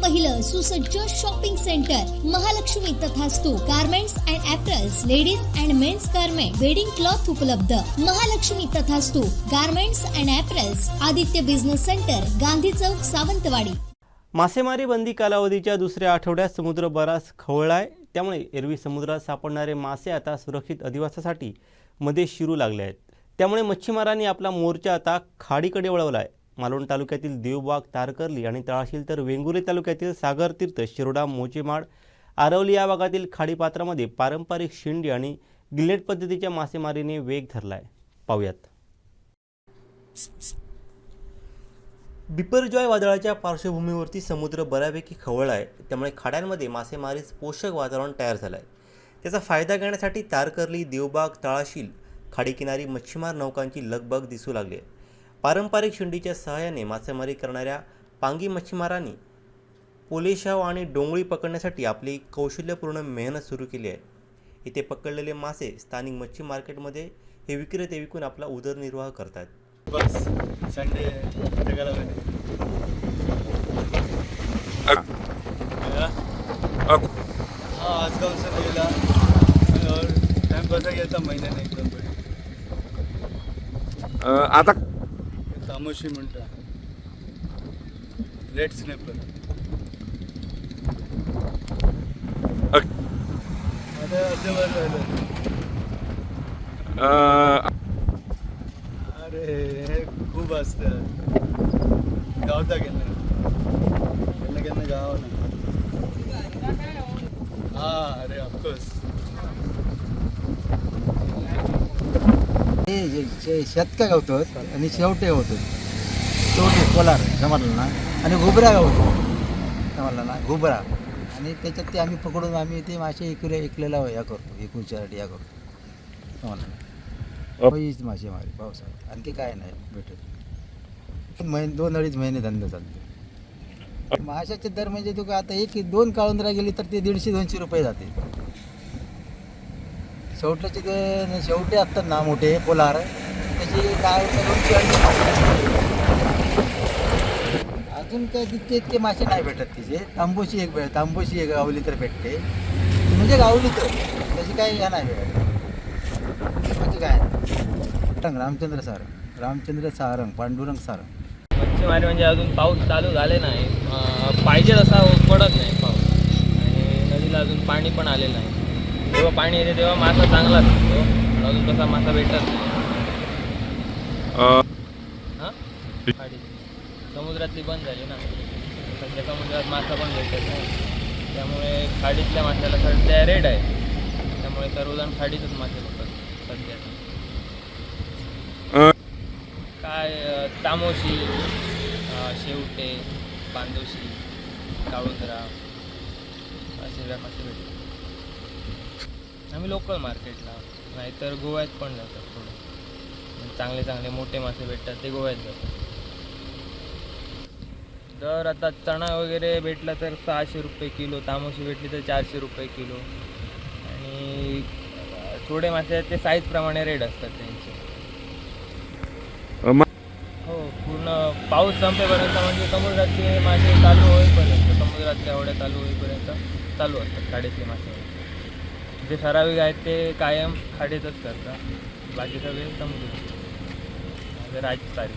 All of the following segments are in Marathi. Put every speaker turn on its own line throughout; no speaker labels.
पहिलं सुसज्ज shopping centre Mahalakshmi Tathastu garments and apparels, ladies and mens garment, wedding cloth उपलब्ध. Mahalakshmi Tathastu garments and apparels, Aditya business centre, Gandhi Chowk, Sawantwadi.
मासेमारी बंदी कालावधीच्या दुसऱ्या आठवड्यात समुद्र बराच खवळलाय. त्यामुळे एरवी समुद्रात सापडणारे मासे आता सुरक्षित अधिवासासाठी मध्ये शिरू लागले आहेत. त्यामुळे मच्छीमारांनी आपला मोर्चा आता खाडीकडे वळवलाय. मालवण तालुक्यातील देवबाग, तारकर्ली आणि तळाशील तर वेंगुर्ले तालुक्यातील सागरतीर्थ, शिरोडा, मोचेमाड, आरवली या भागातील खाडीपात्रामध्ये पारंपरिक शिंडी आणि गिलेट पद्धतीच्या मासेमारीने वेग धरलाय. पाहूयात. बिपरजॉय वादळाच्या पार्श्वभूमीवरती समुद्र बऱ्यापैकी खवळला आहे. त्यामुळे खाड्यांमध्ये मासेमारीस पोषक वातावरण तयार झालं आहे. त्याचा फायदा घेण्यासाठी तारकर्ली, देवबाग, तळाशील खाडीकिनारी मच्छीमार नौकांची लगबग दिसू लागली आहे. पारंपरिक शिंडीच्या सहाय्याने मासेमारी करणाऱ्या पांगी मच्छीमारांनी पोलेशाव आणि डोंगळी पकडण्यासाठी आपली कौशल्यपूर्ण मेहनत सुरू केली आहे. इथे पकडलेले मासे स्थानिक मच्छी मार्केटमध्ये हे विक्रेते विकून आपला उदरनिर्वाह करतात.
बस संडे जगाला आज गाँव से गेला और टाइम कसा गेला महिन्याने एकदम
आता
तामोशी म्हणता रेड स्नॅपर आता अर्धवर राहिलं. अरे खूप असतात गावता केलं गाव ना. हा अरे ऑफकोर्स
शेतका गावतात आणि शेवटे गावतात. शेवटे कोलार जमाला ना आणि घुबरा गावतो जमाला ना घुबरा. आणि त्याच्यात ते आम्ही पकडून आम्ही ते मासे इकलेला या करतो, एकूणच्यासाठी या करतो आम्हाला. हीच मासेमारी पावसाळ्यात, आणखी काय नाही भेटत. 2-2.5 महिने धंदा चालतो. माशाचे दर म्हणजे तू का आता 1-2 काळुंदरा गेली तर ते 150-200 रुपये जाते. शेवटल्याचे ते शेवटे असतात ना मोठे पोलार, त्याची काय 200. अजून काय तितके इतके मासे नाही भेटत. तिचे तांबोशी एक गावली तर भेटते, म्हणजे गावली तर त्याची काही ह्या नाही भेटत. म्हणजे काय रामचंद्र सारंग, पांडुरंग सारंग.
मच्छीमारी म्हणजे अजून पाऊस चालू झाले नाही, पाहिजे तसा पडत नाही पाऊस आणि नदीला अजून पाणी पण आलेलं नाही. जेव्हा पाणी येते तेव्हा मासा चांगला दिसतो, पण अजून तसा मासा भेटत नाही. खाडी समुद्रातली बंद झाली ना, सध्या समुद्रात मासा पण भेटत नाही. त्यामुळे खाडीतल्या माशाला सध्या रेट आहे. त्यामुळे सर्वजण खाडीतच मासे बघतात सध्या. काय तामोशी, शेवटे, बांदोशी, काळुंदरा असे मासे भेटतात. आम्ही लोकल मार्केटला, नाहीतर गोव्यात पण जातात. थोडं चांगले चांगले मोठे मासे भेटतात ते गोव्यात जातात. दर आता चणा वगैरे भेटला तर 600 रुपये किलो, तामोशी भेटली तर 400 रुपये किलो. आणि थोडे मासे ते साईजप्रमाणे रेट असतात त्यांचे. हो, पूर्ण पाऊस संपेपर्यंत म्हणजे समुद्रातले मासे चालू होईपर्यंत, समुद्रातल्या होड्या चालू होईपर्यंत चालू असतात खाडीतले मासे. जे ठराविक आहेत ते कायम खाडीतच करतात, बाकी सगळे समुद्रात. राजस्थानी.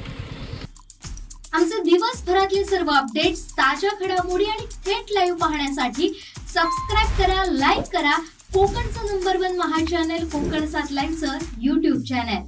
आमचे दिवसभरातले सर्व अपडेट्स, ताज्या घडामोडी आणि थेट लाईव्ह पाहण्यासाठी सबस्क्राईब करा, लाईक करा कोकणचं नंबर 1 महा चॅनल कोकण 7 लाईव्हचं YouTube चॅनल.